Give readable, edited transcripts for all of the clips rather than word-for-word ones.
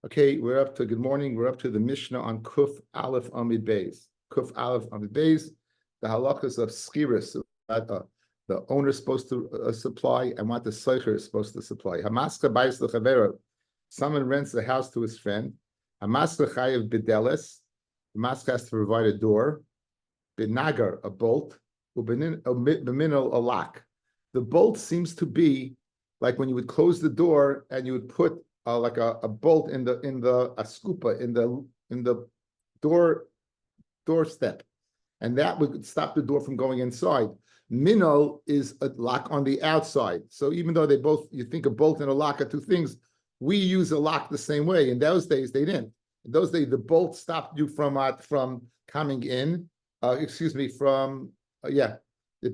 Okay, we're up to good morning. We're up to the Mishnah on Kuf Aleph Amid Beis. Kuf Aleph Amid Beis, the halachas of skiris that the owner is supposed to supply and what the soicher is supposed to supply. Hamaska bais lechavera. Someone rents a house to his friend. Hamaska chayev bideles. The mask has to provide a door. Binagar, a bolt. Ubeminal, a lock. The bolt seems to be like when you would close the door and you would put like a bolt in the a scoopa in the doorstep, and that would stop the door from going inside. Minol is a lock on the outside. So even though you think a bolt and a lock are two things, we use a lock the same way. In those days, they didn't. In those days, the bolt stopped you from coming in. The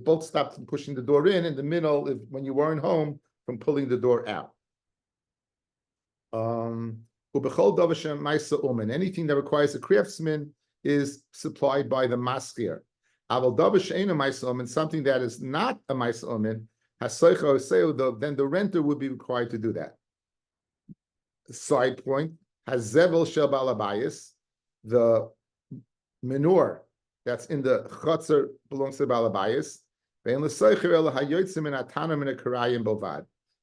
bolt stopped from pushing the door in. And the minol, when you weren't home, from pulling the door out. Anything that requires a craftsman is supplied by the maskir. And something that is not a ma'aser omen, then the renter would be required to do that. Side point, has zevel shel balabayis, the manure that's in the chutzner belongs to the balabayis.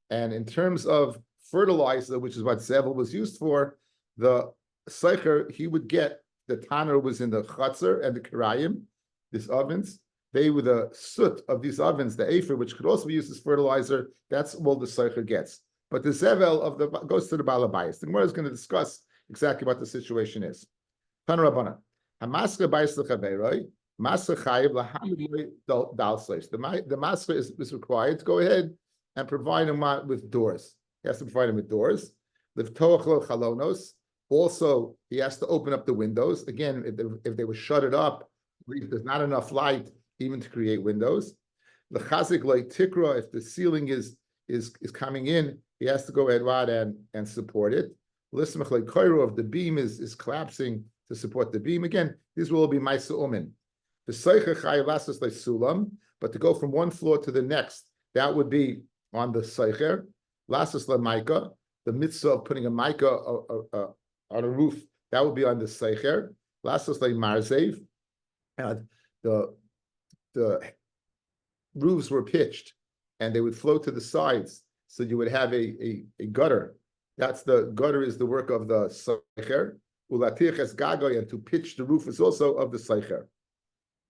And in terms of fertilizer, which is what zevel was used for, the seicher, he would get, the tanner was in the chutzner and the kirayim, these ovens. They were the soot of these ovens, the afer, which could also be used as fertilizer. That's all the seicher gets. But the zevel goes to the balabayis. The Gemara is going to discuss exactly what the situation is. Tan Rabbana, hamaska bayis lechaveroi, maska chayiv lahamid dal sleish. The maska is required to go ahead and provide him with doors. He has to provide him with doors. Livtoach chalonos. Also, he has to open up the windows. Again, if they were shuttered up, there's not enough light even to create windows. The chazik like tikra, if the ceiling is coming in, he has to go ahead and support it. Lismach like koiro, if the beam is collapsing to support the beam. Again, these will all be ma'aser omen. The seicher chayav lasas like sulam, but to go from one floor to the next, that would be on the seicher. Lasas la maika, the mitzvah of putting a mica on a roof, that would be on the seicher. Lasas la marzev, and the roofs were pitched and they would float to the sides, so you would have a gutter. That's the gutter is the work of the seicher. Ulatich es gagoy, and to pitch the roof is also of the seicher.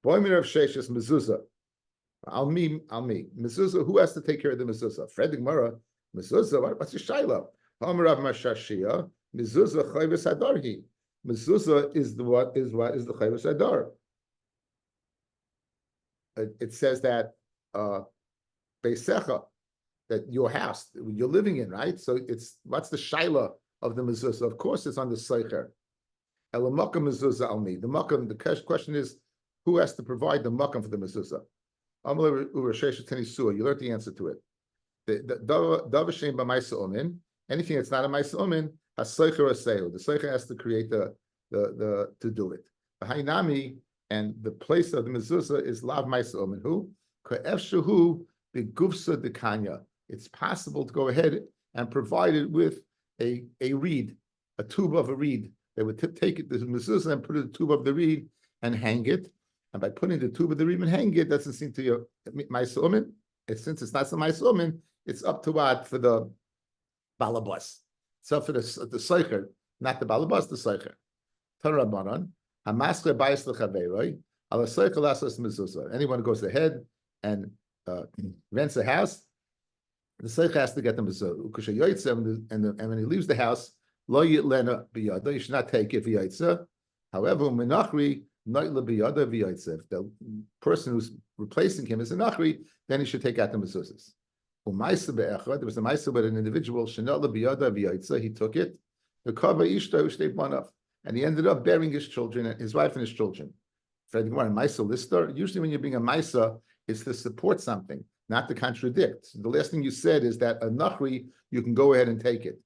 Boimir of sheishes mezuzah. Almi. Mezuzah, who has to take care of the mezuzah? Fred Gemara, mezuzah, what's your shaila? Hamarav mashashia, mezuzah chayvus hadarhi. Mezuzah is the chayvus hadar. It says that beisecha, that your house you're living in, right? So what's the shaila of the mezuzah? Of course, it's on the seicher. Elamakam mezuzah almi. The question is, who has to provide the makam for the mezuzah? You learned the answer to it. Anything that's not a ma'aser omen, has seicher aseu. The seicher has to create the to do it. The hainami, and the place of the mezuzah is lav ma'aser omen. Who? Ka'efshahu begufsa dekanya. It's possible to go ahead and provide it with a reed, a tube of a reed. They would take it, the mezuzah, and put it in the tube of the reed and hang it. And by putting the tube of the reed and hang it, doesn't seem to your ma'aser omen. Since it's not the ma'aser omen, it's up to what for the balabas. So for the seicher, not the balabas, the seicher. Tanrabanan, hamaskle bayis lechaveroi, ala seicher lasas mezuzah. Anyone who goes ahead and rents a house, the seicher has to get the mezuzah. And when he leaves the house, lo yitlena biyada, you should not take it v'yaitza. However, menachri not lebiyada v'yaitza. If the person who's replacing him is a nachri, then he should take out the mezuzahs. There was a ma'aser with an individual, shenat lebiyada v'yaitza. He took it. The kava ishta ushtei banav, and he ended up bearing his children, his wife and his children. Fred Gemara, ma'aser lister. Usually, when you're being a ma'aser, it's to support something, not to contradict. The last thing you said is that a nachri, you can go ahead and take it.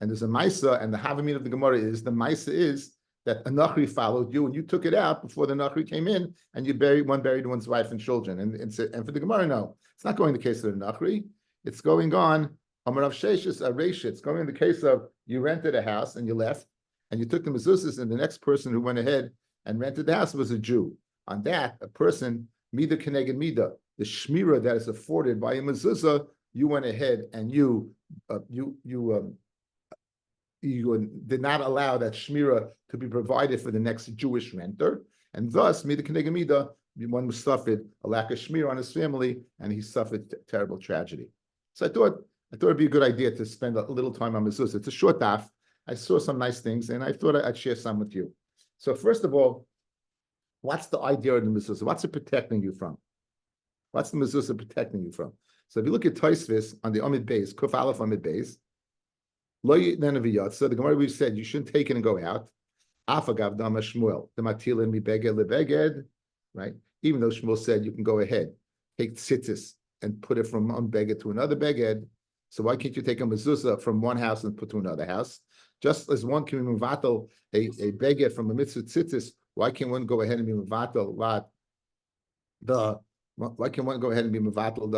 And there's a ma'aser, and the havamid of the Gemara is, the ma'aser is that a nachri followed you, and you took it out before the nachri came in, and you buried one's wife and children. And for the Gemara, no, it's not going the case of the nachri. It's going on Amarav Sheshis Areshitz, going in the case of you rented a house and you left, and you took the mezuzahs, and the next person who went ahead and rented the house was a Jew. On that, a person, Mida Keneged Mida, the shmira that is afforded by a mezuzah, you went ahead and you did not allow that shmira to be provided for the next Jewish renter, and thus Mida Keneged Mida, one suffered a lack of shmira on his family, and he suffered terrible tragedy. So I thought it'd be a good idea to spend a little time on mezuzah. It's a short daf. I saw some nice things, and I thought I'd share some with you. So first of all, what's the idea of the mezuzah? What's it protecting you from? What's the mezuzah protecting you from? So if you look at Tosfos on the Amid Beis, Kuf Aleph Amid Beis, Lo Yitnen V'Yatza, so the Gemara we've said you shouldn't take it and go out. Afagav Dama Shmuel, the Matilin Mibeged Lebeged, right? Even though Shmuel said you can go ahead, take tzitzis and put it from one beged to another beged. So why can't you take a mezuzah from one house and put to another house? Just as one can be mevatel a beged from a mitzvah tzitzis, why can't one go ahead and be mevatel why can't one go ahead and be mevatel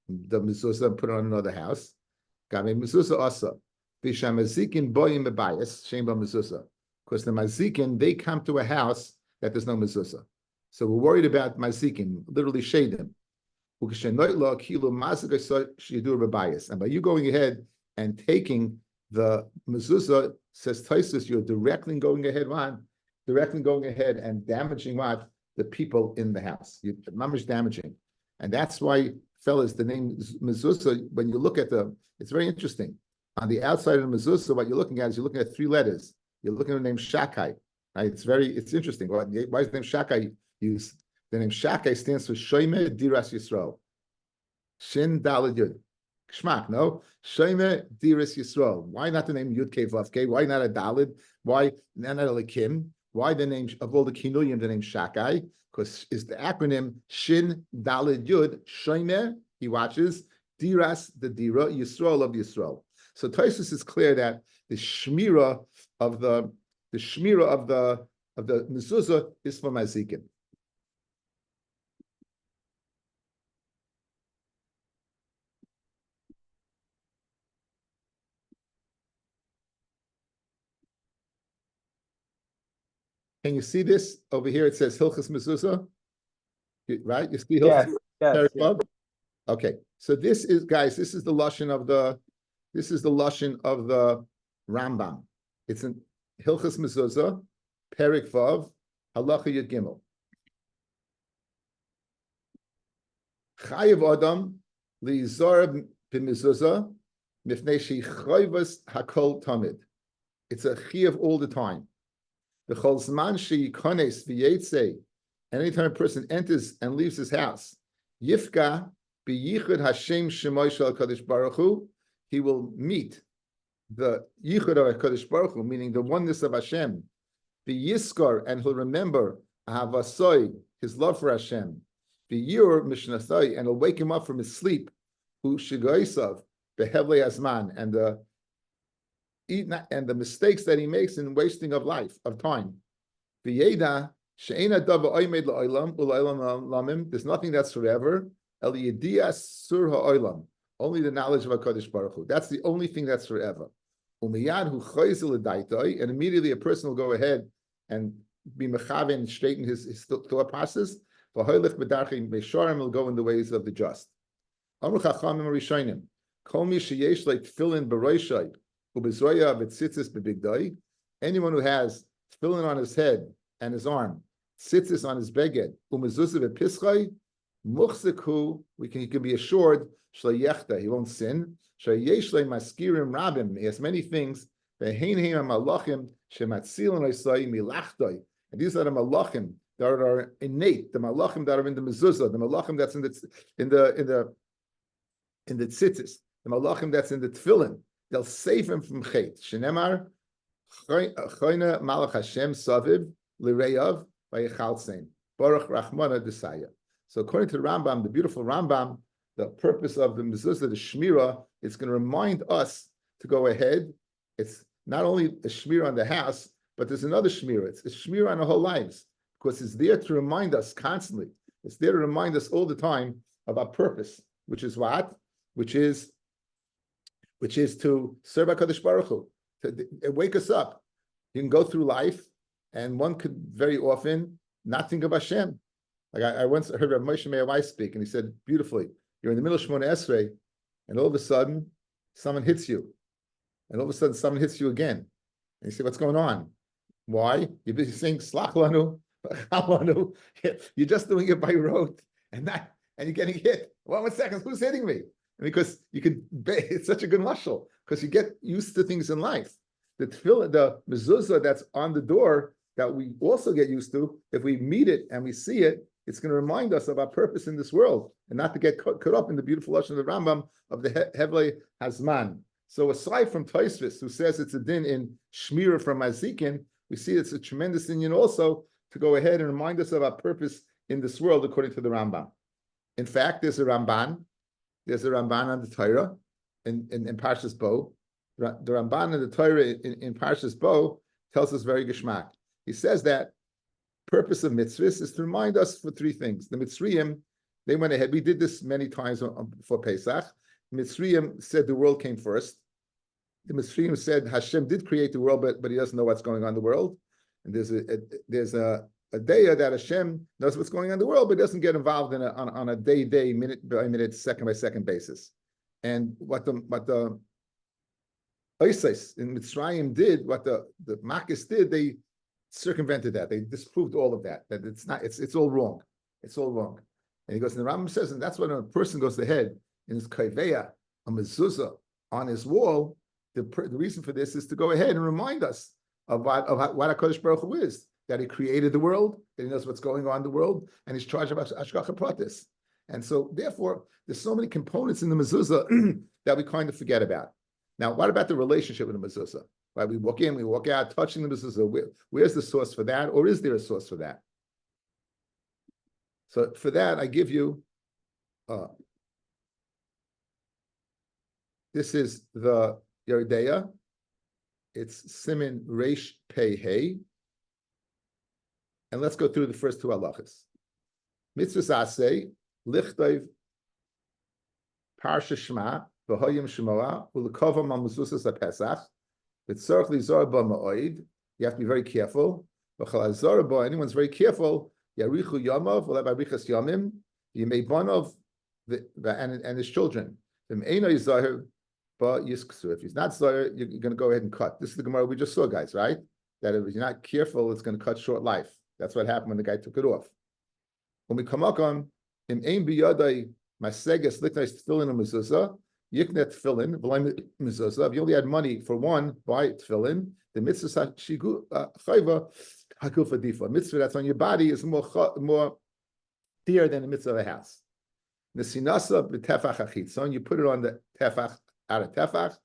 the mezuzah and put it on another house? Gabe mezuzah asa v'shamazikin boyim mebayis shem mezuzah, because the mazikin they come to a house that there's no mezuzah, so we're worried about mazikin, literally shadim. And by you going ahead and taking the mezuzah, says Tosfos, you're directly going ahead and damaging what? The people in the house. You're not much damaging. And that's why, fellas, the name mezuzah, when you look at it's very interesting. On the outside of the mezuzah, what you're looking at is you're looking at three letters. You're looking at the name Shakai. Right? It's interesting. Why is the name Shakai used? The name Shakai stands for Shoime Diras Yisrael. Shin Daled Yud. Kshmak, no? Shoime Diras Yisrael. Why not the name Yud Kei Vav Kei? Why not a Daled? Why not a Lakim? Why the name of all the Kinuyim, the name Shakai? Because it's the acronym Shin Daled Yud. Shoime, he watches. Diras, the Dira, Yisrael of Yisrael. So Tosfos is clear that the shmira of the mezuzah is for mazikin. Can you see this over here? It says Hilchas Mezuzah, right? You see Hilchas? Yes. Okay, so this is, guys, this is the lashon of the Rambam. It's in Hilchas Mezuzah, Perik Vav, Halacha Yud Gimel. Chayiv Adam li'zar b'mezuzah mifnei she'chayvas hakol tamid. It's a chayiv all the time. The chol zman she'yikones v'yetzei, and anytime a person enters and leaves his house, yifka b'yichud Hashem shemoy shel Kadosh Baruch Hu, he will meet the yichud of Kadosh Baruch Hu, meaning the oneness of Hashem. B'yiskar, and he'll remember ahavasoi, his love for Hashem. B'yur mishnasai, and he'll wake him up from his sleep. Hu shigoisav behevlei hazman, and the mistakes that he makes in wasting of life, of time. V'yeda she'ena dava oimed la'olam u'la'olam lamim. There's nothing that's forever. El yedias sur ha'olam. Only the knowledge of HaKadosh Baruch Hu. That's the only thing that's forever. Umiyad hu choyzel l'daitoi, and immediately a person will go ahead and be mechaven and straighten his thought process. V'hoylech b'darchim beisharim, will go in the ways of the just. Amru chachamim rishonim. Kol mi sheyesh like tefillin b'roishai. Anyone who has tefillin on his head and his arm, tzitzis on his beged, he can be assured he won't sin. He has many things. And these are the malachim that are innate, the malachim that are in the mezuzah, the malachim that's in the tzitzis, the malachim that's in the tefillin. They'll save him from chait. Shenemar, choyna malach Hashem saviv l'reyav v'yechaltzein baruch rachmana desaya. So according to the Rambam, the beautiful Rambam, the purpose of the mezuzah, the shmira, is going to remind us to go ahead. It's not only a shmira on the house, but there's another shmira. It's a shmira on our whole lives, because it's there to remind us constantly. It's there to remind us all the time of our purpose, which is what? Which is which is to serve HaKadosh Baruch Hu, to wake us up. You can go through life, and one could very often not think of Hashem. Like I once heard Rabbi Moshe Meir speak, and he said beautifully, you're in the middle of Shemona Esrei, and all of a sudden, someone hits you. And all of a sudden, someone hits you again. And you say, what's going on? Why? You're busy saying, Slach lanu, lanu. You're just doing it by rote, and you're getting hit. 1 second, who's hitting me? Because you can, it's such a good muscle, because you get used to things in life. The tefillah, the mezuzah that's on the door that we also get used to, if we meet it and we see it, it's going to remind us of our purpose in this world, and not to get caught up in the beautiful lashon of the Rambam of the Hevlei Hazman. So aside from Tosfos, who says it's a din in Shmira from Mazikin, we see it's a tremendous din also to go ahead and remind us of our purpose in this world according to the Rambam. In fact, there's a Ramban on the Torah in Parshas Bo. The Ramban in the Torah in Parshas Bo tells us very geschmack. He says that purpose of mitzvahs is to remind us for 3 things. The Mitzrayim, they went ahead. We did this many times for Pesach. The Mitzrayim said the world came first. The Mitzrayim said Hashem did create the world, but he doesn't know what's going on in the world. And there's a daya that Hashem knows what's going on in the world, but doesn't get involved in on a day, minute by minute, second by second basis. And what the Isis in Mitzrayim did, what the Makis did, they circumvented that. They disproved all of that. That it's all wrong. It's all wrong. And he goes, and the Rambam says, and that's when a person goes ahead in his kaiveya, a mezuzah on his wall. The reason for this is to go ahead and remind us of what HaKadosh Baruch Hu is, that he created the world, that he knows what's going on in the world, and he's charged of Hashgacha Pratis. And so, therefore, there's so many components in the mezuzah that we kind of forget about. Now, what about the relationship with the mezuzah? Right, we walk in, we walk out, touching the mezuzah. Where's the source for that, or is there a source for that? So for that, I give you, this is the Yeridea. It's Simin Reish Pei Hey. And let's go through the first 2 halachas. Mitzvah Aseh, Lichtov, Parsha Shema, V'hoyim Shemoah, U'lekavam al mezuzas HaPesach. You have to be very careful. Anyone's very careful. Yarichu Yamav, will have Arichas Yamim, Yemeibanov, and his children. But if he's not Zahir, you're going to go ahead and cut. This is the Gemara we just saw, guys, right? That if you're not careful, it's going to cut short life. That's what happened when the guy took it off. When we come up on Im Ein Biyadai Maseges Liknais Tefillin and Mezuzah, Yiknet Tefillin, V'lai Mezuzah. If you only had money for one, buy Tefillin. The mitzvah chayva hakufa difa. Mitzvah that's on your body is more dear than the mitzvah of a house. Nesinasa b'tefach achitzon. You put it on the tefach out of tefach.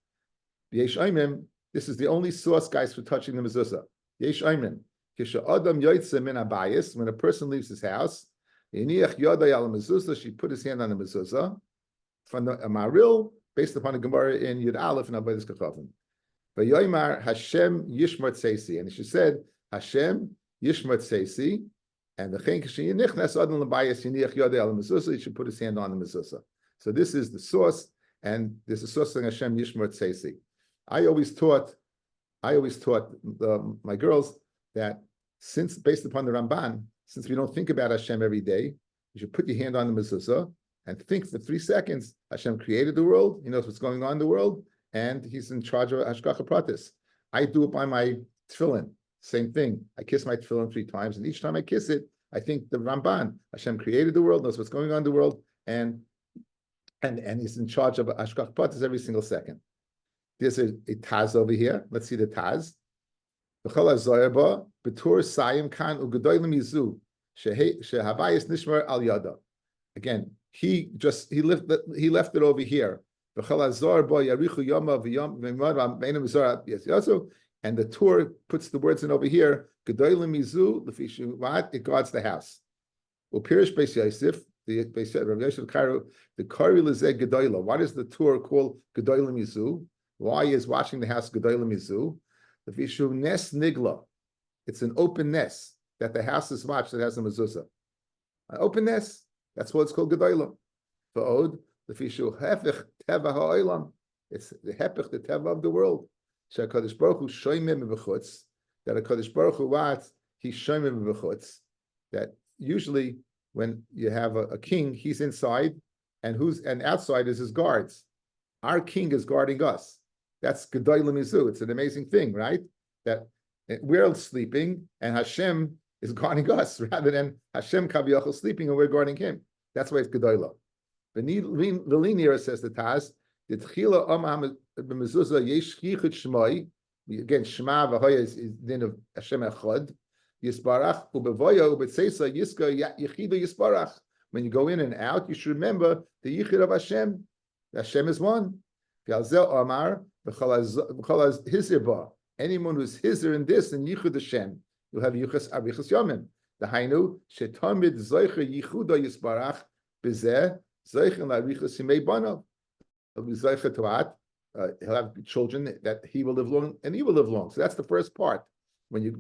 Yesh aimim. This is the only source, guys, for touching the mezuzah. Yesh aimim. Kisha adam yoytze min abayis. When a person leaves his house, yeniach yoday al mezuzah. She put his hand on the mezuzah. From the Amaril, based upon the Gemara in Yud Aleph and Abayis Kachavim. V'yoymar Hashem Yishmar Tseisi, and she said Hashem Yishmar Tseisi, and the Chen Kishin Yinichnas Adam L'Bayis Yiniach Yodei Al Mezuzah. He should put his hand on the mezuzah. So this is the source, and there's a source in Hashem Yishmar Tseisi. I always taught my girls that since based upon the Ramban, since we don't think about Hashem every day, you should put your hand on the mezuzah and think for 3 seconds. Hashem created the world. He knows what's going on in the world, and he's in charge of Hashgacha Pratis. I do it by my tefillin. Same thing. I kiss my tefillin 3 times, and each time I kiss it, I think the Ramban. Hashem created the world, knows what's going on in the world, and he's in charge of Hashgacha Pratis every single second. There's a Taz over here. Let's see the Taz. B'chol hazoyaba b'tur sayim kan u'gedolim yizu shehabayis nishmar al yada. Again, he left it over here. And the Torah puts the words in over here. It guards the house. Why does the Torah call Gedolim Yizu? Why is watching the house Gedolim Yizu? It's an open nest that the house is watched that has a mezuzah. An open nest. That's what it's called Gedolim. V'od, the fishu hefech teva ha'olam. It's the hepech, the teva of the world. Shakadosh Baruch Hu shoymim v'chutz. That a Kadosh Baruch Hu what he's shoymim v'chutz. That usually when you have a king, he's inside, and outside is his guards. Our king is guarding us. That's Gedai Lemizu. It's an amazing thing, right? That we're sleeping and Hashem is guarding us rather than Hashem Kaviyachal sleeping and we're guarding him. That's why it's Gedolah. The linear says the Taz, the Tchila Amam b'mezuzah yesh chichut shmoi. Again, Shema v'hoya is din of Hashem Echad. Yisbarach ubevoya ubetzeisa yiska yechidu yisbarach. When you go in and out, you should remember the yichid of Hashem. Hashem is one. V'alzel Amar v'chalaz hizirba. Anyone who's hizir in this and yichud Hashem, you'll have yichus arichus yomim. The hainu shetamid zoicher yichuda yisbarach bezeh zoicher la'arichus yimei banav. He'll be zoicher toat. He'll have children that he will live long and he will live long. So that's the first part. When you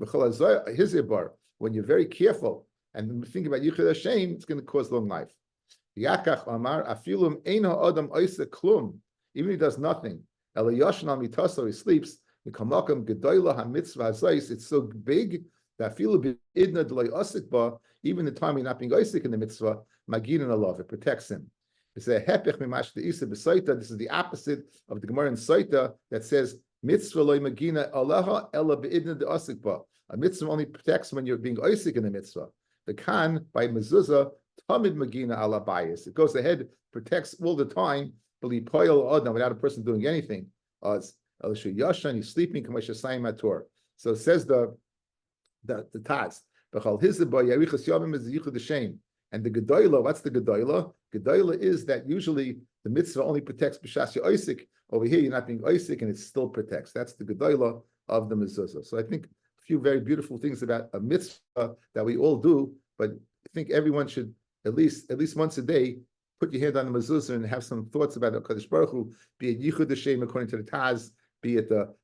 when you're very careful and think about yichud Hashem, it's going to cause long life. Yakach Amar afilum eino adam oisa klum. Even if he does nothing, elayoshn al mitaso, he sleeps. Mikamakam gedoyla hamitzvah hazais. It's so big that afilu b'idna d'loi osik ba. Even the time he's not being osik in the mitzvah, magin and alav, it protects him. It's a hepech mimash de'isa b'saita. This is the opposite of the Gemara in Saita that says mitzvah loy magina alaha ela b'idna de'osik ba. A mitzvah only protects when you're being osik in the mitzvah. The kan by mezuzah tamid magina ala bias. It goes ahead, protects all the time, without a person doing anything. He's sleeping. So it says the Taz. And the Gedoyla, what's the Gedoyla? Gedoyla is that usually the mitzvah only protects B'shas Isaac. Over here, you're not being Isaac, and it still protects. That's the Gedoyla of the mezuzah. So I think a few very beautiful things about a mitzvah that we all do, but I think everyone should at least once a day put your hand on the mezuzah and have some thoughts about Kadosh Baruch Hu, be it Yichud Hashem according to the Taz, be it the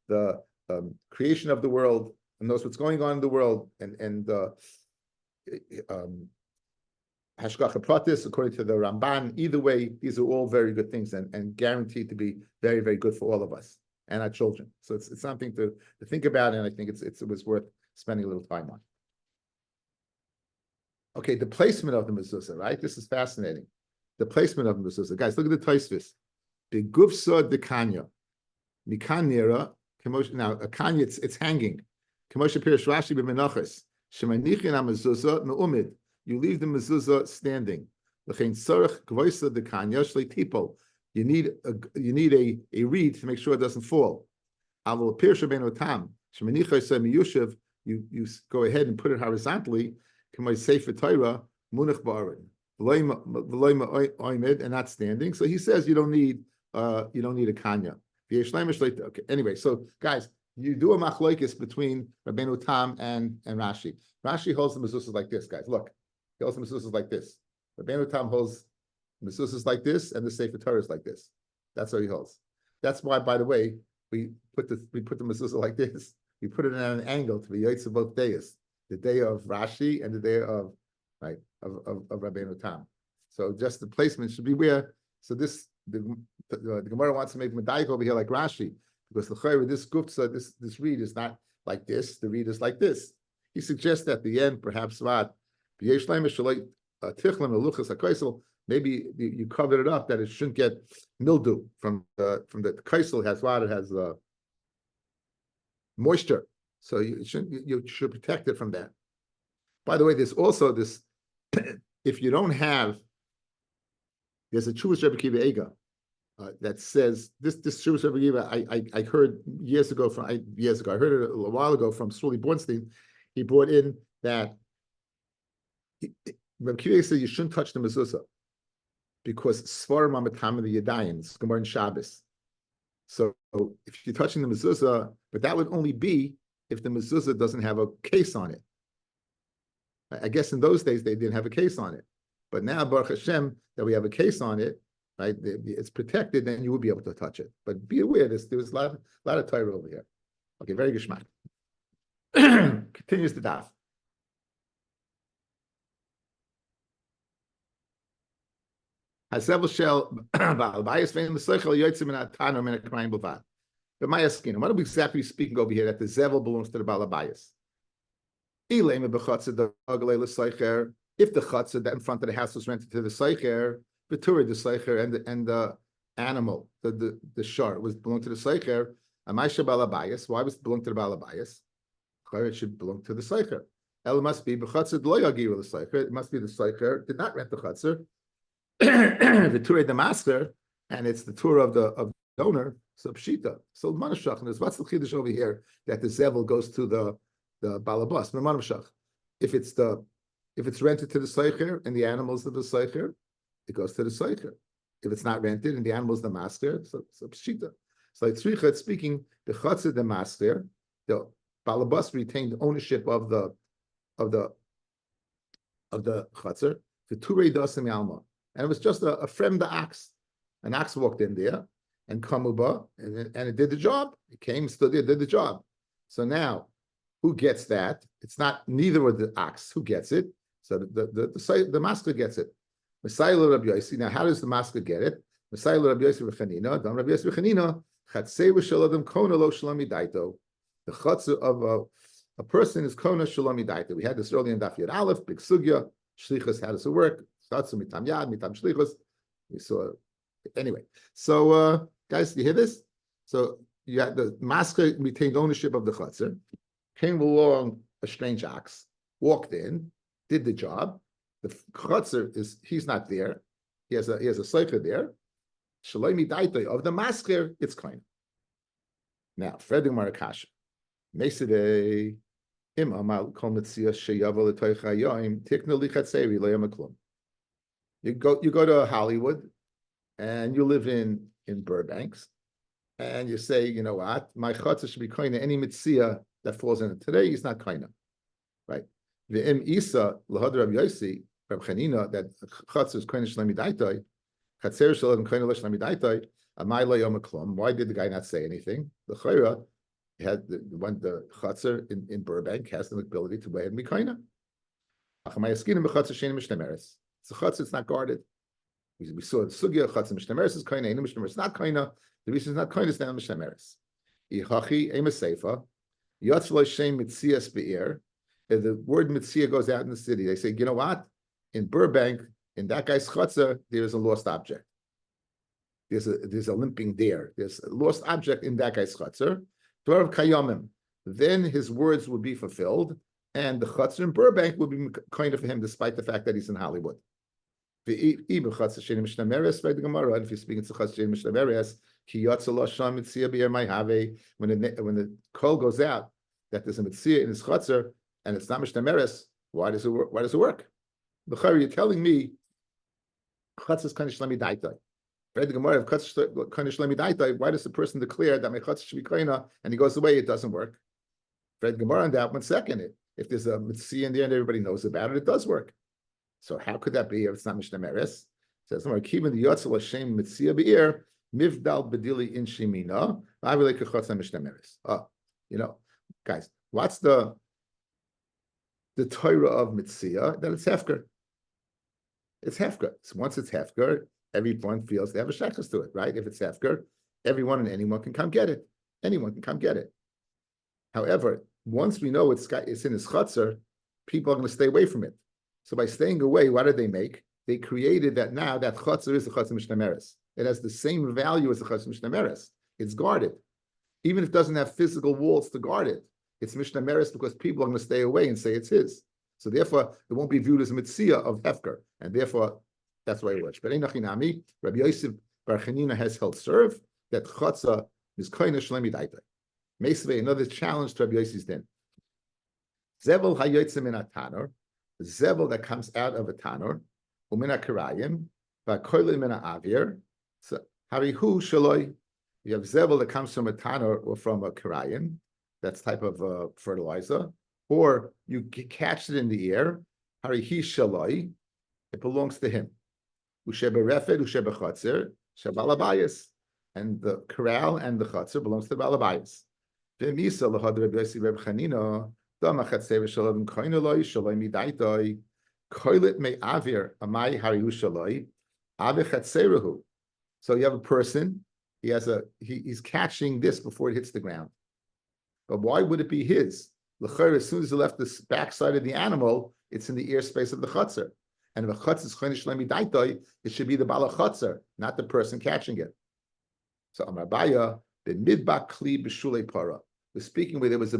creation of the world and knows what's going on in the world, and Hashgacha Pratis according to the Ramban. Either way, these are all very good things and guaranteed to be very, very good for all of us and our children. So it's something to think about, and I think it was worth spending a little time on. Okay, the placement of the mezuzah, right? This is fascinating. The placement of the mezuzah. Guys, look at the Tosfos. The gufsa de kanya. Mikan nira. Now, a kanya, it's hanging. Kamosha pirish Rashi b'menachos. Shemanichin ha-mezuzah me'umid. You leave the mezuzah standing. L'chein tzarech gvoisa de kanya shlei tipol. You need a reed to make sure it doesn't fall. Avol pirish rabbeinu tam. Shemanichos miyushav. You go ahead and put it horizontally. Sefer Torah munach ba'aron, and not standing. So he says you don't need a kanya. Okay. Anyway, so guys, you do a machlokes between Rabbeinu Tam and Rashi. Rashi holds the mezuzahs like this, guys. Look, he holds the mezuzahs like this. Rabbeinu Tam holds mezuzahs like this, and the Sefer Torah is like this. That's how he holds. That's why, by the way, we put the mezuzah like this. We put it at an angle to be yaitz both days. The day of Rashi and the day of Rabbeinu Tam. So just the placement should be where. So the Gemara wants to make medayik over here like Rashi, because the chayre, this gufsa, this reed is not like this. The reed is like this. He suggests at the end, perhaps what maybe you covered it up that it shouldn't get mildew from the kaisel has what it has moisture. So you should protect it from that. By the way, there's also this, if you don't have, there's a Chumash Rebbe Kiva Ega that says, this Chumash Rebbe Kiva, I heard years ago, I heard it a while ago from Shmuley Bornstein. He brought in that, Rebbe Kiva said you shouldn't touch the mezuzah because Svarim Amatam the Yadayim, it's Gemara in Shabbos. So if you're touching the mezuzah, but that would only be if the mezuzah doesn't have a case on it. I guess in those days they didn't have a case on it, but now Baruch Hashem that we have a case on it, right? It's protected, then you will be able to touch it. But be aware, there was a lot of Torah over here. Okay, very geschmack. Continues the daf. Hasevel shel balabayas vein l'soichel yoytzim min atano min akrayim b'vad. But my asking, what are we exactly speaking over here? That the zevel belongs to the balabayas. If the chutzah that in front of the house was rented to the seicher, the seicher and the animal, the shar was belong to the seicher. Amaisha balabayas. Why was it belong to the balabayas? It should belong to the seicher. El must be b'chutzah lo yagiru the seicher. It must be the seicher did not rent the chutzah. The tour the master, and it's the tour of the owner. So pshita. So manashach. And there's what's the chiddush over here that the zevel goes to the balabas. If it's rented to the seicher and the animals of the seicher, it goes to the seicher. If it's not rented and the animals the master, so pshita. So like tzricha speaking, the chutzah the master, the balabas retained ownership of the chutzah. The turei dasim yalma, and it was just a fremda ox. An ox walked in there and kamuba, and it did the job. It came, stood there, did the job. So now, who gets that? It's not neither of the ox. Who gets it? So the master gets it. Messiah Rabbi Yossi. Now, how does the master get it? Messiah Rabbi Yossi v'chanina. Dam Rabbi Yossi v'chanina. Chatzei v'shaladam kona lo shalom daito. The chatzah of a person is kona shalom daito. We had this earlier in Daf Yod Aleph. Big sugya. Shlichus. How does it work? Chatzah mitam yad mitam shlichus. We saw. Anyway, so guys, you hear this? So you had the master retained ownership of the chatzah. Came along a strange ox, walked in, did the job. The chutzner he's not there. He has a seicher there. Shalomi daitoi of the masker, it's kind. Now, Fredding Marakasha. Mesidei im amal kol Metzia sheyavo l'toichayoim tikna lichatzeri le'yamaklum. You go to Hollywood, and you live in Burbanks, and you say, you know what, my chutzner should be kind of any Metzia that falls in it. Today he's not kind of, right? V'im isa lahad Rabbi Yossi, Rabbi Chanina, that chatzah is kind of shlemi daitoi, chatzer shalom kind of shlemi daitoi, amai lo yom klum. Why did the guy not say anything? The chayra had the chatzah in Burbank has the ability to weigh and be kind of. It's a chatzah, it's not guarded. We saw the sugya chatzah mishnemeres is kind of, mishnemeres is not kind of. The reason it's not kind is now mishnemeres. Ihachi emaseifa. If the word Metzia goes out in the city, they say, you know what? In Burbank, in that guy's chutzah, there is a lost object. There's a limping deer. There's a lost object in that guy's chutzah. Then his words will be fulfilled, and the chutzah in Burbank will be kind of for him, despite the fact that he's in Hollywood. If you're speaking to chutzah when the call goes out that there's a Metzia in his chutzner and it's not mishnemeres, why does it work? Why does it work? L'chari, you're telling me chutzner is kind of shlemi daitoi. Read the Gemara of chutzner kind of shlemi daitoi. Why does the person declare that my chutzner should be kind and he goes away? It doesn't work. Read the Gemara on that 1 second. If there's a Metzia in there and everybody knows about it does work. So how could that be if it's not mishnemeres? Says the Keeping the yotzel Hashem Metzia be'ir. Mivdal bedili in shemina. Guys, what's the Torah of Metzia? That it's hefker. It's hefker. So once it's hefker, everyone feels they have a shechus to it, right? If it's hefker, everyone and anyone can come get it. Anyone can come get it. However, once we know it's in his chutzner, people are going to stay away from it. So by staying away, what did they make? They created that now that chutzner is the chutzner mishnemeres. It has the same value as the chutzner mishnemeres. It's guarded. Even if it doesn't have physical walls to guard it, it's mishnemeres because people are going to stay away and say it's his. So therefore, it won't be viewed as a mitzvah of hefker, and therefore, that's why it works. But Rabbi Yosef Bar Chanina has held serve that chatzah is koina shlemi daitoi. Meisvei, another challenge to Rabbi Yosef's din. Zevel hayotzim min atanor, zevel that comes out of a tanor, umin akarayim, v'koilim min avir. So harihu shaloi. You have zevel that comes from a tanor or from a karayim. That's type of fertilizer. Or you catch it in the air. Harihi shaloi. It belongs to him. Usheberefed, ushebechatzer, shebalabayas. And the corral and the chatzir belongs to the balabayas. V'misa l'had Rabbi Yossi Reb Chanina, dama chatzir v'shalom koineloi, shaloi midaitoi, koilet me avir, amai harihu shaloi. Avichatseruhu. So you have a person, he's catching this before it hits the ground. But why would it be his? As soon as he left the backside of the animal, it's in the ear space of the chutzner. And if a chutzner is chaynish lemidaitoi, it should be the bala chutzner, not the person catching it. So Amarbaya, the midbak kli b'shulei para. We're speaking where there was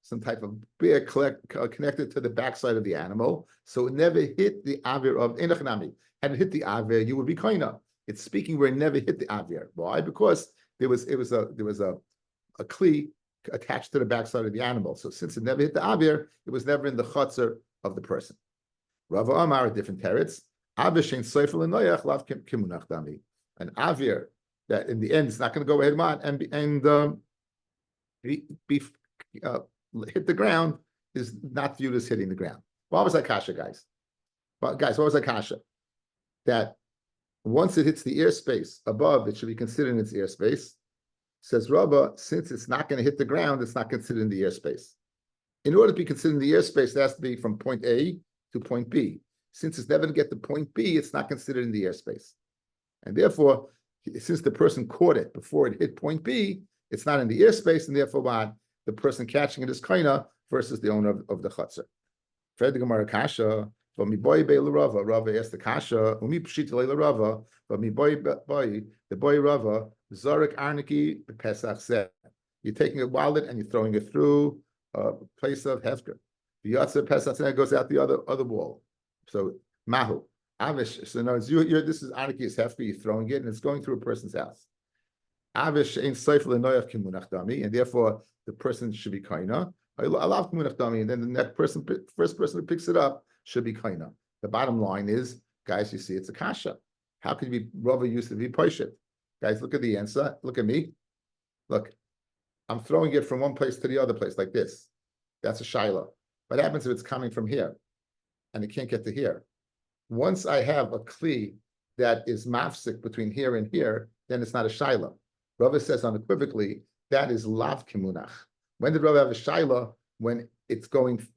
some type of big connected to the backside of the animal, so it never hit the avir of enochnami. Had it hit the avir, you would be koina. It's speaking where it never hit the avir. Why? Because there was a kli attached to the backside of the animal. So since it never hit the avir, it was never in the chutzner of the person. Rava Amar, different teretz. Avir shein soifel enoyach lav kimunach dami. An avir that in the end is not going to go ahead and hit the ground is not viewed as hitting the ground. What was that kasha, guys? What was that kasha? That once it hits the airspace above, it should be considered in its airspace. Says Rabbi, since it's not going to hit the ground, it's not considered in the airspace. In order to be considered in the airspace, it has to be from point A to point B. Since it's never going to get to point B, it's not considered in the airspace. And therefore, since the person caught it before it hit point B, it's not in the airspace, and therefore the person catching it is kaina versus the owner of the chutzner. Fred the Gemara kasha, but mi boy be Rava. Rava asked the kasha, umi pshit le Rava, but mi boy the boy Rava zarek arniki pesach zeh. You're taking a wallet and you're throwing it through a place of hefker. The yatzer pesach zeh goes out the other wall. So mahu. Avish, so no, this is Anarchy is hefker, you're throwing it, and it's going through a person's house. Avish ain't seifel enoyach kimunach dami, and therefore the person should be kaina. I love kimunach dami, and then the next person, first person who picks it up should be kaina. The bottom line is, guys, you see, it's a kasha. How could you be Rava used to be poishet? Guys, look at the answer. Look at me. Look, I'm throwing it from one place to the other place like this. That's a shaila. What happens if it's coming from here, and it can't get to here? Once I have a kli that is mafsik between here and here, then it's not a shaila. Rava says unequivocally that is lav kimunach. When did Rava have a shaila? When it's going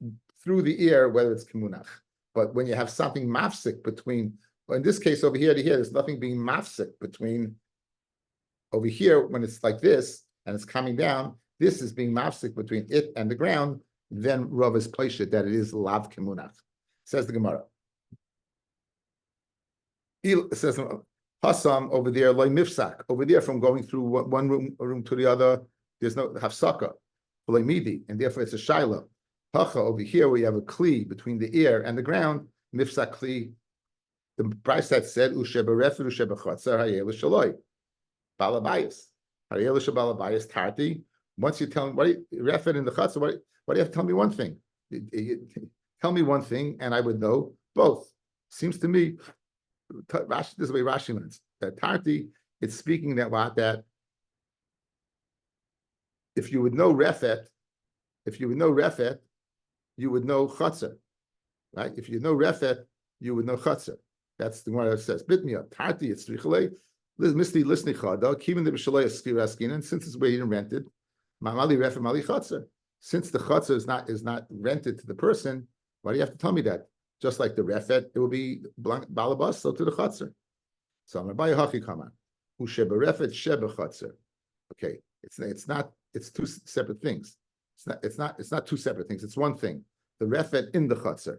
through the ear, whether it's kimunach. But when you have something mafsik between, well, in this case over here to here, there's nothing being mafsik between over here when it's like this and it's coming down. This is being mafsik between it and the ground. Then Rava's placed it that it is lav kimunach. Says the Gemara. It says Hassam over there, like mifsak, over there from going through one room to the other, there's no hafsaka, like midi, and therefore it's a shaila. Hacha over here, where you have a kli between the ear and the ground, mifsak kli. The price that said usheberefet ushebechatzer hayel shaloi, balabayis, hayel shabalabayis tarti. Once you tell me what refet in the chatzar, what do you have to tell me one thing? Tell me one thing, and I would know both. Seems to me. This is the way Rashi learns that Tarti, it's speaking that if you would know refet, you would know chatzar, right? If you know refet, you would know chatzar. That's the one that says bitmia Tarti. It's richalei misli listening chada kivin the b'shalei askiraskina. And since it's where he didn't rent it, mali refet mali chatzar. Since the chatzar is not rented to the person, why do you have to tell me that? Just like the refet, it will be balabas, so to the chatzar. So I'm Rabbi Haki Kaman, who sheba refet sheba chatzar. Okay, it's two separate things. It's not two separate things. It's one thing. The refet in the chatzar.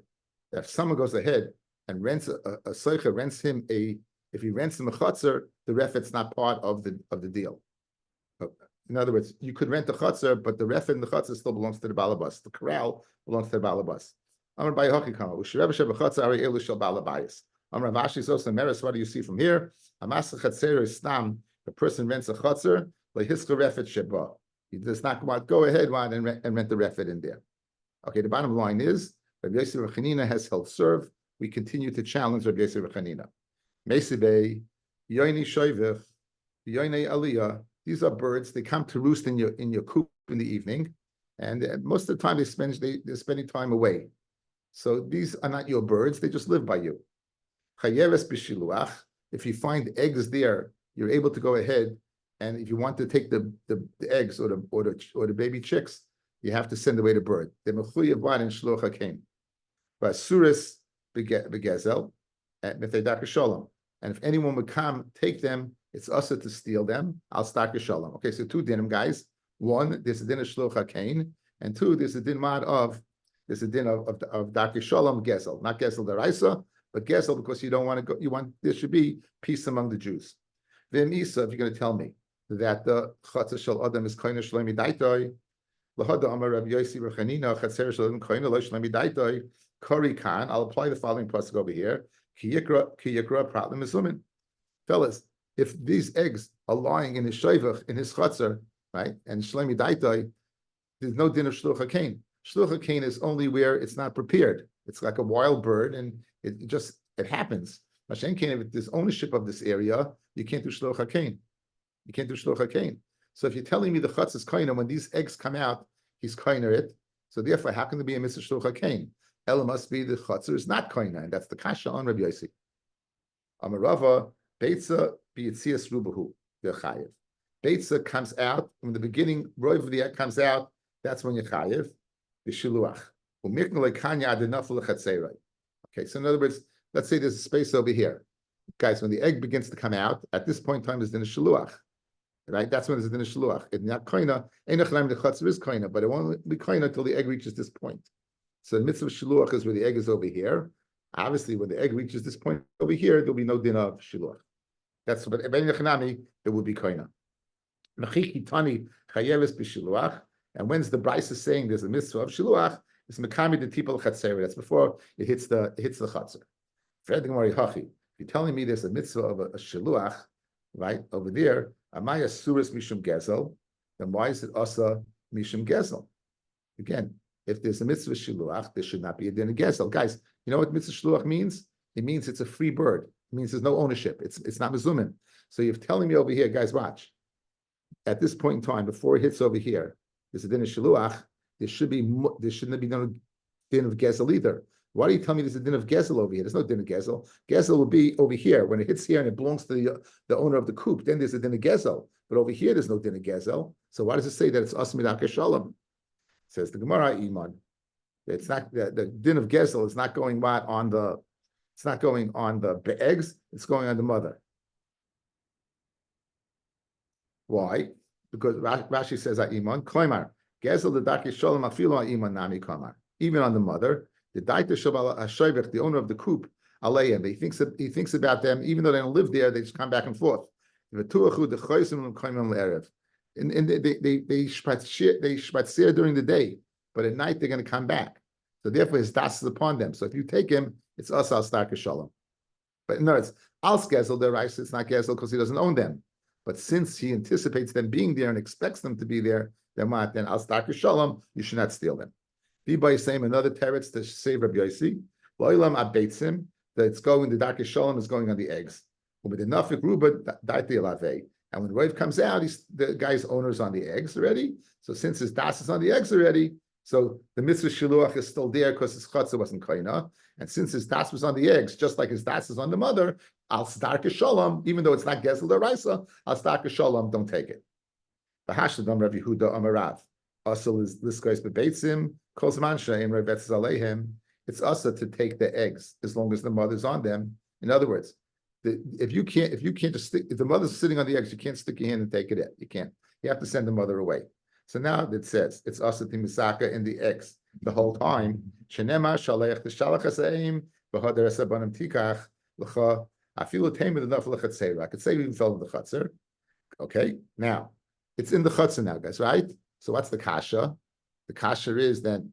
If someone goes ahead and rents a soicha, if he rents him a chatzar, the refet's not part of the deal. In other words, you could rent a chatzar, but the refet in the chatzar still belongs to the balabas. The corral belongs to the balabas. Amar by Hakikama, Ushreb Shebachatza Ari Elu Shel Balabayis. Amar Vashi Zosa Meres. What do you see from here? Amas Chatzer is Stam. The person rents a Chatzer. Lehiska Refet Sheba. He does not go ahead and rent the Refet in there. Okay. The bottom line is Rabbi Yosef Rechanina has held serve. We continue to challenge Rabbi Yosef Rechanina. Mesibei Yoini Shoivich Yoini Aliyah. These are birds. They come to roost in your coop in the evening, and most of the time they're spending time away. So these are not your birds; they just live by you. Chayeves b'shiluach. If you find eggs there, you're able to go ahead, and if you want to take the eggs or the baby chicks, you have to send away the bird. The mechuyev and shlucha came. But suris begezel at mitaydak shalom. And if anyone would come take them, it's usher to steal them. I'll start shalom. Okay, so two dinim, guys. One, there's a din of shluch hakain, and two, there's a din of darke shalom gesel, not gesel deraisa, but gesel because you don't want to go. You want there should be peace among the Jews. V'im isa, if you're going to tell me that the chatzah shel adam is koine shlomi daitoi, lahada amar Rabbi Yossi Rechanina chatzer shel adam koine lo shlomi daitoi kari kan. I'll apply the following pasuk over here. Ki yikra prat l'mezumin. Fellas, if these eggs are lying in his shayvach, in his chatzar, right, and shlomi daitoi, there's no din of shluch hakain. Shluch hakain is only where it's not prepared. It's like a wild bird, and it happens. Mashen kain, if there's ownership of this area, you can't do shluch hakain. You can't do shluch hakain. So if you're telling me the chutz is kaina, when these eggs come out, he's kaina it. So therefore, how can there be a mitzvah shluch hakain? Ella must be the chutzner is not kaina, and that's the kasha on Rabbi Yossi. Amarava beitza b'yitzias rubahu chayev. Beitza comes out from the beginning. Roiv of the egg comes out. That's when you're chayev. The shiluach. Okay, so in other words, let's say there's a space over here, guys. When the egg begins to come out, at this point in time, there's din shiluach, right? That's when there's din shiluach. It's not koina. Einachlaim the chutzner is koina, but it won't be koina until the egg reaches this point. So the mitzvah shiluach is where the egg is over here. Obviously, when the egg reaches this point over here, there'll be no din of shiluach. That's what it would be koina. And when's the Bryce is saying there's a mitzvah of shiluach? It's mekami the tipal chatzera. That's before it hits the chatzera. If you're telling me there's a mitzvah of a shiluach, right over there, amaya suris mishum gezel, then why is it asa mishum gezel? Again, if there's a mitzvah shiluach, there should not be a din of gezel. Guys, you know what mitzvah shiluach means? It means it's a free bird. It means there's no ownership. It's not mezumin. So you're telling me over here, guys, watch. At this point in time, before it hits over here, there's a din of shiluach. There shouldn't be no din of gezel either. Why do you tell me there's a din of gezel over here? There's no din of gezel. Gezel will be over here when it hits here and it belongs to the owner of the coop. Then there's a din of gezel. But over here, there's no din of gezel. So why does it say that it's asmidak shalom? Says the Gemara Iman. It's not the din of gezel is not going on the. It's not going on the eggs. It's going on the mother. Why? Because Rashi says Iman Kloimar gezel the daki shalom afilu Iman nami kamar. Even on the mother, the daita shabala hashoivech, the owner of the coop, aleihem. He thinks about them, even though they don't live there. They just come back and forth. And they shpatzir during the day, but at night they're going to come back. So therefore, his das is upon them. So if you take him, it's us al starke shalom. But no, it's al gezel the rice. It's not gezel because he doesn't own them. But since he anticipates them being there and expects them to be there, then al starke shalom, you should not steal them. By saying another teretz to save Rabbi Yossi, lo'ilam abeitzim, that it's going, the darke shalom is going on the eggs. And when Rav comes out, the guy's owner's on the eggs already. So since his das is on the eggs already, so the mitzvah shiluach is still there because his chatzah wasn't koina. And since his das was on the eggs, just like his das is on the mother, al starke shalom, even though it's not gezel deraisa, al starke shalom, don't take it. V'hashdam Rav Yehuda Amarav. Asal is this guy's bebeitzim, kol zman she'ein revetz aleihem. It's asa to take the eggs as long as the mother's on them. In other words, if you can't just stick, if the mother's sitting on the eggs, you can't stick your hand and take it in. You can't. You have to send the mother away. So now it says it's asa to misaka in the eggs the whole time. Shenema shalech t'shalach haseim v'hader esabanim tikach l'cha afilu teimid enough l'chatzera. I could say we even fell in the chatzer. Okay, now it's in the chatzer now, guys. Right? So what's the kasha? The kasha is then.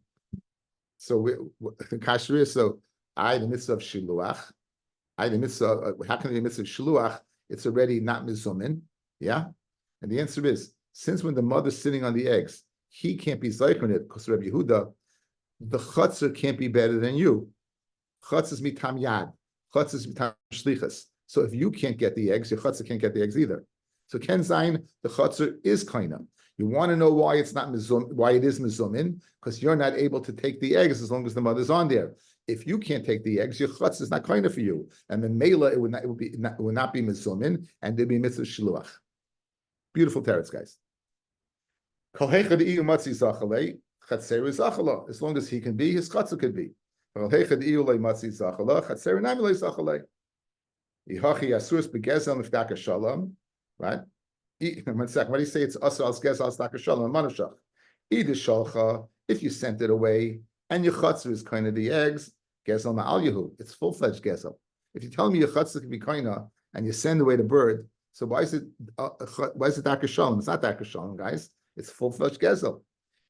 The kasha is the mitzvah of shiluach. The mitzvah. How can it be a mitzvah of shiluach? It's already not mizumin. Yeah, and the answer is since when the mother's sitting on the eggs, he can't be zeichon it because Rabbi Yehuda, the chutzner can't be better than you. Chutz is mitam yad. Chutz is mitam shlichus. So if you can't get the eggs, your chutzner can't get the eggs either. So Ken Zayin, the chutzner is kaina. You want to know why it's not mizum, why it is mizumin? Because you're not able to take the eggs as long as the mother's on there. If you can't take the eggs, your chutz is not kaina for you, and the mela it would not be mizumin, and there'd be mitzvah shiluach. Beautiful teretz, guys. As long as he can be, his chatzah could be. Yihachi asus begezel miftaka shalom, right? 1 second. What do you say? It's asur al gezel staka shalom manushach. Either shalcha, if you sent it away, and your chutzner is kind of the eggs, gezel ma'al yehu. It's full-fledged gezel. If you tell me your chutzner can be kind of, and you send away the bird, so why is it daka shalom? It's not daka shalom, guys. It's full-fledged gezel.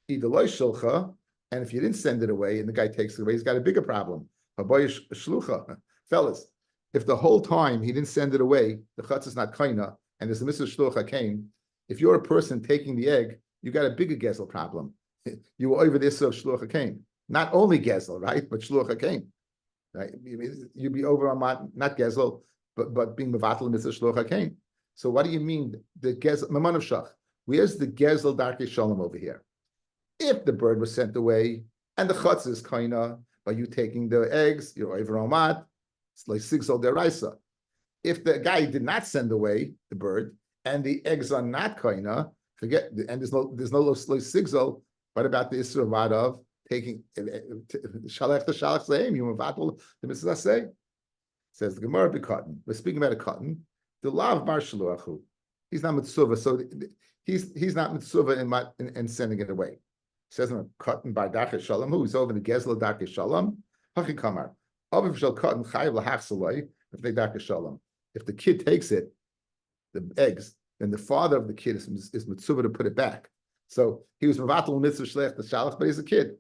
Either loy shulcha, and if you didn't send it away, and the guy takes it away, he's got a bigger problem. Haboy shlucha, fellas. If the whole time he didn't send it away, the chutz is not kaina, and there's a Mr. Shlucha came. If you're a person taking the egg, you got a bigger gezel problem. You were over this of Shlucha came. Not only gezel, right? But Shlucha came. Right? You'd be over on not gezel, but being mevatel Mr. Shlucha came. So what do you mean the gezel maman of shach? Where's the gezel darkei shalom over here? If the bird was sent away and the chutz is kaina, by you taking the eggs, you're over on mat. It's like sigzol deraisa. If the guy did not send away the bird and the eggs are not kaina, forget, and there's no sigzol. What about the isur of taking shalach to shalach seim? You mevatel the mitzvah say. Says the Gemara be cotton. We're speaking about a cotton. The lav bar shaluachu. He's not mitzvah, so he's not mitzvah in sending it away. Says cotton by dachei shalom. Who's over the gezel dachei shalom? Hachi kamar. Aviv shel cotton chayiv lahachsaloi if they dachei shalom. If the kid takes it, the eggs, then the father of the kid is mitzvah to put it back. So he was mevatel mitzvah shlech the shalach, but he's a kid,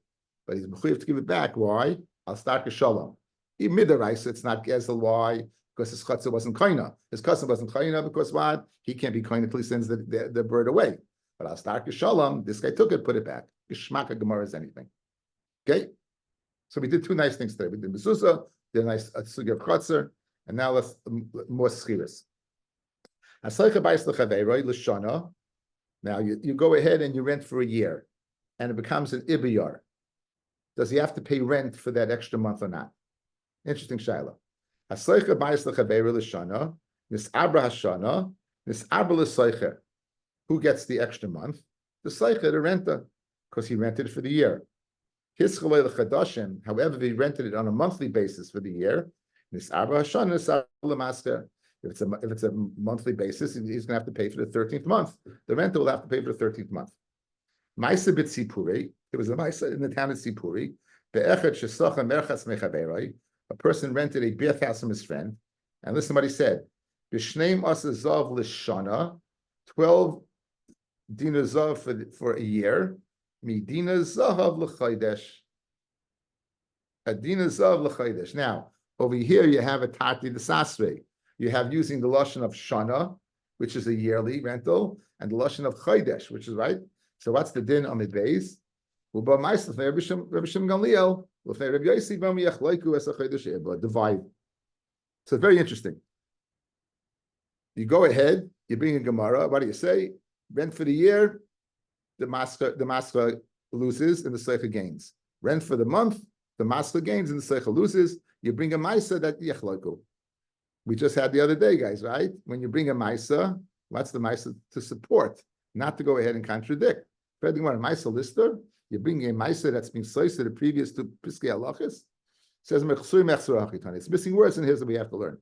but he's mechuyev to give it back. Why? Al staka shalom. Midaraisa, it's not gezel. Why? Because his chutzah wasn't kaina. His cousin wasn't kaina because what? He can't be kaina until he sends the bird away. But al staka shalom, this guy took it, put it back. Geshmaka gemara is anything. Okay. So we did two nice things today. We did mezuzah, did a nice sugya of chutzah. And now let's more schiras. Now you go ahead and you rent for a year, and it becomes an ibiyar. Does he have to pay rent for that extra month or not? Interesting shaila. Who gets the extra month? The seicher, the renter, because he rented it for the year. However, he rented it on a monthly basis for the year. If it's a monthly basis, he's going to have to pay for the 13th month. The renter will have to pay for the 13th month. Maisa bit Sipuri. It was a Maisa in the town of Sipuri. A person rented a beer house from his friend, and listen to what he said: "B'shneim asazav l'shana, 12 dinar zav for a year, midina zahav l'chaydesh, a dinar zav l'chaydesh." Now, over here you have a tati d'sasre. You have using the lashon of shana, which is a yearly rental, and the lashon of chaydesh, which is right. So what's the din on midbeis? Divide. So very interesting. You go ahead, you bring a Gemara. What do you say? Rent for the year, the master loses and the seicha gains. Rent for the month, the master gains and the seicha loses. You bring a maisa that yechlaiku. We just had the other day, guys, right? When you bring a maisa, what's the maisa to support, not to go ahead and contradict. But you want a maisa lister, you bring a maisa that's been sliced the previous to piskei halachas. Says it's missing words in here that we have to learn.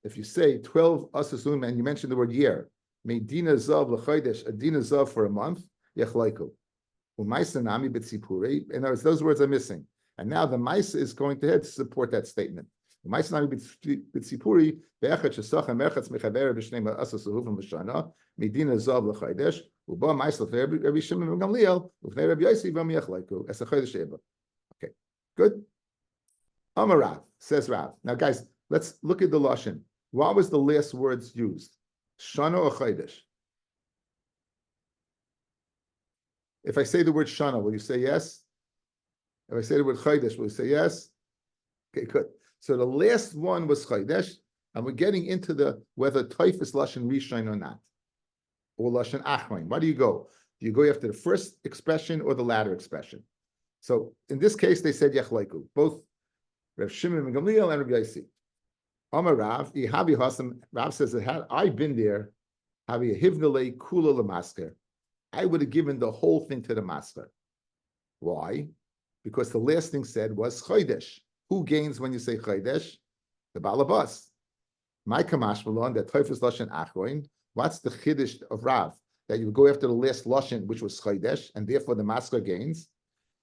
If you say 12 asasum and you mention the word year, medina zav l'chaydesh, a dina zav for a month, yechlaiku. U'maisa nami b'tzipuri. In other words, those words are missing. And now the Maisa is going to head to support that statement. The Maisa nami b'tzipuri be'echet shesach merchatz mechaber b'shnei asasuhu from Mishana medina zav l'chaydesh u'ba Maisa Rabbi Shimon ben Gamliel u'fnei Rabbi Yossi b'am yechlaiku as a chaydesh eba. Okay, good. Amar Rav, says Rav. Now, guys, let's look at the lashon. What was the last words used? Shana or chaydesh? If I say the word shana, will you say yes? If I say the word chaydesh, will you say yes? Okay, good. So the last one was chaydesh, and we're getting into the whether toif is lashon rishon or not, or lashon achron. Why do you go? Do you go after the first expression or the latter expression? So in this case, they said yechlaiku, both Rav Shimon ben Gamliel and Rabbi Yossi. Amar Rav, Ihavi Hasam. Rav says that had I been there, Havi Hivnele Kula Lamasker, I would have given the whole thing to the master. Why? Because the last thing said was chaydesh. Who gains when you say Chodesh? The Balabas. My Kamash Malon, that Teufus Lashon Achroin. What's the Chiddush of Rav? That you go after the last Lashon, which was Chodesh, and therefore the Masker gains.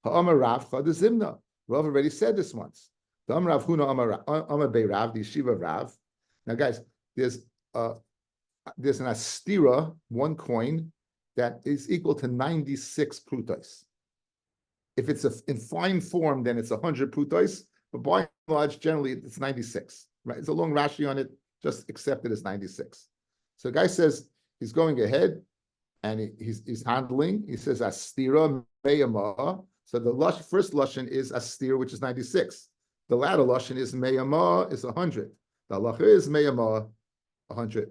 Ha'amar Rav Chadazimna. Rav already said this once. The Amar Rav Huna Amar Bei Rav, the Yeshiva Rav. Now, guys, there's an Astira, one coin, that is equal to 96 prutos. If it's in fine form, then it's 100 prutos, but by and large, generally, it's 96. Right? It's a long Rashi on it, just accept it as 96. So the guy says he's going ahead, and he's handling. He says Astira Meyama. So the first Lashon is Astir, which is 96. The latter Lashon is Meyama, is 100. The halacha is Meyama, 100.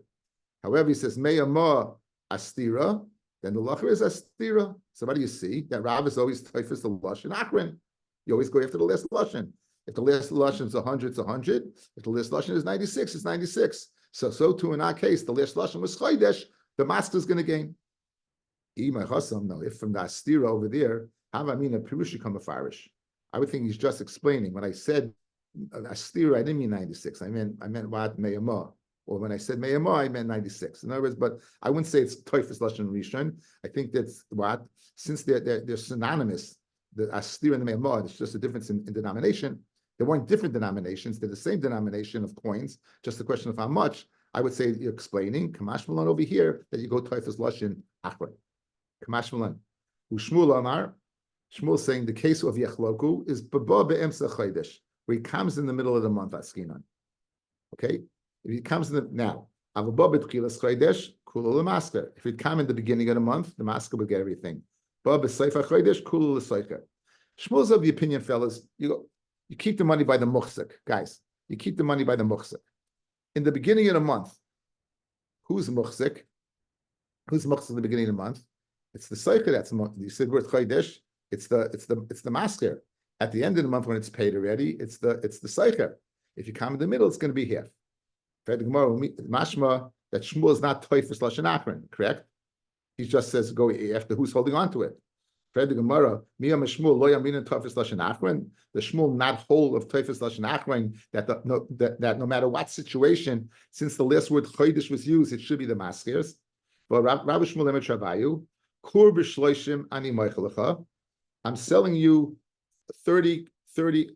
However, he says Meyama Astira, then the halacha is Astira. So what do you see? That Rav is always typhus the Lashon Akron. You always go after the last Lashon. If the last Lashon is 100, it's 100. If the last Lashon is 96, it's 96. So too in our case, the last Lashon was Chodesh, the master is going to gain. No, if from the Astira over there, I would think he's just explaining. When I said Astira, I didn't mean 96. I meant what Meyama. Or when I said Meyama, I meant 96. In other words, but I wouldn't say it's Teufus Lashon Rishon. I think that's what, since they're synonymous, the Astira and the Meyama, it's just a difference in denomination. They weren't different denominations. They're the same denomination of coins, just a question of how much. I would say you're explaining, Kamash Malon over here, that you go Teufus Lashon Achron. Kamash Malon. Ushmul Amar, Shmuel saying the case of Yechloku is Baba Be'emsa Chodesh, where he comes in the middle of the month, Askinan. Okay? If he comes in the, now, Avabba B'tchilas Chodesh, Kula L'masker. If he'd come in the beginning of the month, the masker would get everything. Baba Seifa Chodesh, Kula L'seicha. Shmuel's of the opinion, fellas, you keep the money by the muchzik, guys. You keep the money by the muchzik. In the beginning of the month, who's muchzik? Who's muchzik in the beginning of the month? It's the seicha that's muchzik. You said word Chodesh. It's the masker. At the end of the month when it's paid already, it's the seicher. If you come in the middle, it's going to be half. Mashma that Shmuel is not Teufus Lashon Achron, correct? He just says go after who's holding on to it. The Shmuel not whole of Teufus Lashon Achron that no matter what situation, since the last word Chodesh was used, it should be the maskers. But Rabbi Shmuel Emet Travayu, Kur b'shloishim ani moichelecha. I'm selling you 30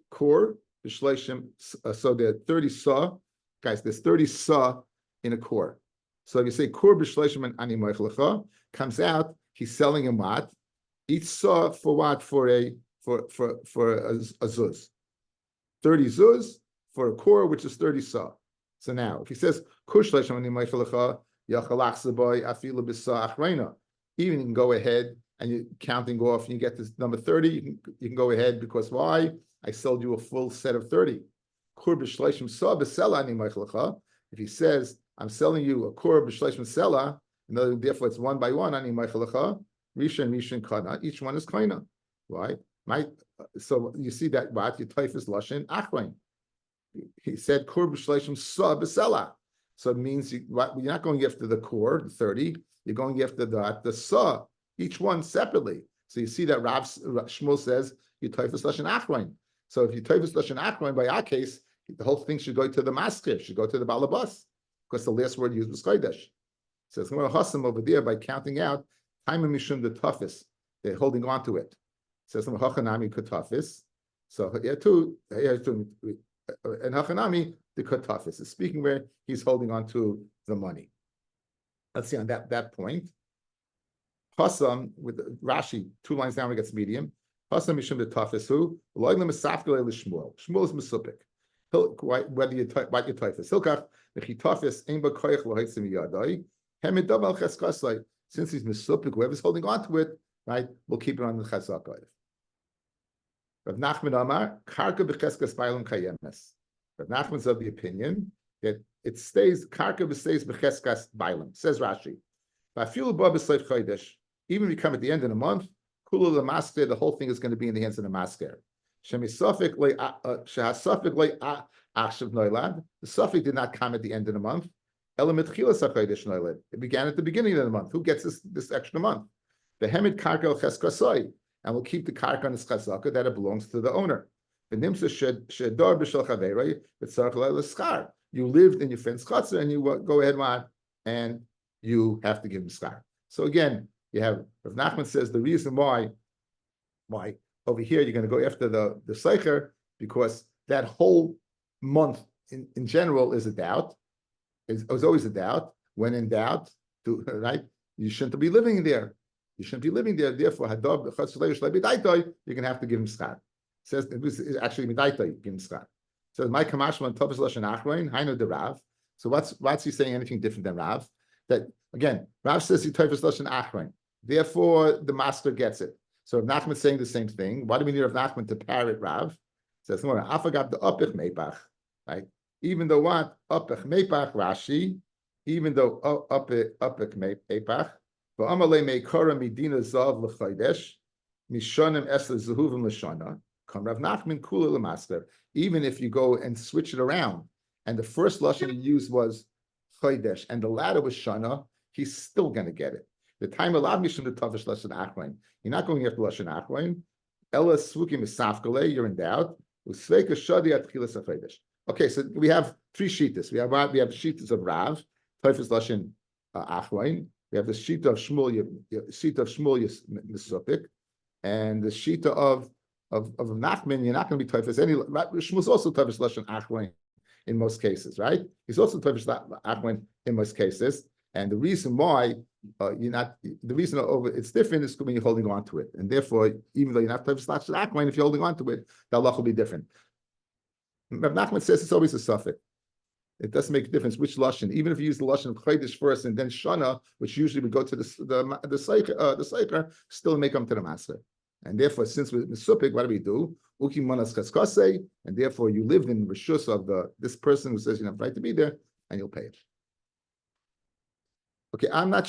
core, so there are 30 saw. Guys, there's 30 saw in a core. So if you say core b'shleishim and ani moichelecha, comes out, he's selling him what? Each saw for what? For a zuz. 30 zuz for a core, which is 30 saw. So now, if he says kur shleishim ani moichelecha, yachalach saboy afilu b'sa achreina. Even you can go ahead and you're counting off, and you get this number 30, you can go ahead because why? I sold you a full set of 30. If he says, I'm selling you a kur b'shleishim sela, and therefore it's one by one, ani meichelecha, rishon kana, each one is kaina, right? So you see that what? Your typhus lashon achrein. He said kur b'shleishim sa b'sela. So it means you're not going after the kur, the 30, you're going after the sa, each one separately. So you see that Shmuel says you typhus lashon achrein. So if you typhus lashon achrein, by our case, the whole thing should go to the masker, should go to the balabas, because the last word used was kodesh. So it's going to hasim over there by counting out time and mishum the toughest. They're holding on to it. It says hachanami kutafis. So here too, and hachanami the kutafis is speaking where he's holding on to the money. Let's see on that point. Hasam with Rashi 2 lines down, it gets medium. Hasam mishum the toughest who loylam misafkel Shmuel. Shmuel is mesupik. Whether you what you typhus. Hilkach mechitafis ein b'koyach loheitzim yadai. Hemidab al cheskasai. Since he's mesupik, whoever's holding on to it, right, we'll keep it on the chesakayv. Rav Nachman Amar karka b'cheskas bailam kayemes. Rav Nachman's of the opinion that it stays karka stays b'cheskas bailam. Says Rashi. V'afilu ba b'sleif chodesh. Even if you come at the end of the month, kulu the masker, the whole thing is going to be in the hands of the masker. The suffix did not come at the end of the month. It began at the beginning of the month. Who gets this extra month? The hemid karka cheskasai, and we'll keep the karka on the chesaka that it belongs to the owner. You lived in your friend's chutzner and you go ahead and you have to give him schar. So again, you have Rav Nachman says the reason why over here you're going to go after the seicher, because that whole month in general is a doubt. It was always a doubt. When in doubt, right, you shouldn't be living there. You shouldn't be living there. Therefore, you're going to have to give him schar. Says it was actually midaitoi, give him schar. So my kamashman tovus lashon achroin hainu de Rav. So what's he saying anything different than Rav? That again, Rav says he tovus lashon achroin. Therefore, the master gets it. So Rav Nachman is saying the same thing. Why do we need Rav Nachman to parrot Rav? It says more afagab the upich meipach, right? Even though what upich meipach Rashi, even though upich meipach, but amalei meikora midina zav l'chaydesh mishonim esle zehuvim l'shana. Rav Nachman kula l'master. Even if you go and switch it around, and the first lashon he used was chodesh, and the latter was shana, he's still going to get it. The time allowed mishum the tavish lashon achroin. You're not going after lashon achroin. Ella svukim isafkale. You're in doubt. Usveika shadi at chilas chodesh. Okay, so we have three shittas. We have shittas of Rav, tavish lashon achroin. We have the shita of Shmuel Misupik, and the shita of Nachman. You're not going to be toifus any. Shmuel's also toifus lashon achroin in most cases, right? He's also toifus achroin in most cases, and the reason why it's different is when you're holding on to it, and therefore, even though you're not toifus lashon achroin, if you're holding on to it, the halach will be different. Rav Nachman says it's always a suffix. It doesn't make a difference which lashon. Even if you use the lashon of chodesh first and then shana, which usually would go to the seicher, still may come to the master. And therefore, since we're misupik, what do? Uki manas kaskase, and therefore you lived in rishus of this person who says you have the right to be there, and you'll pay it. Okay, I'm not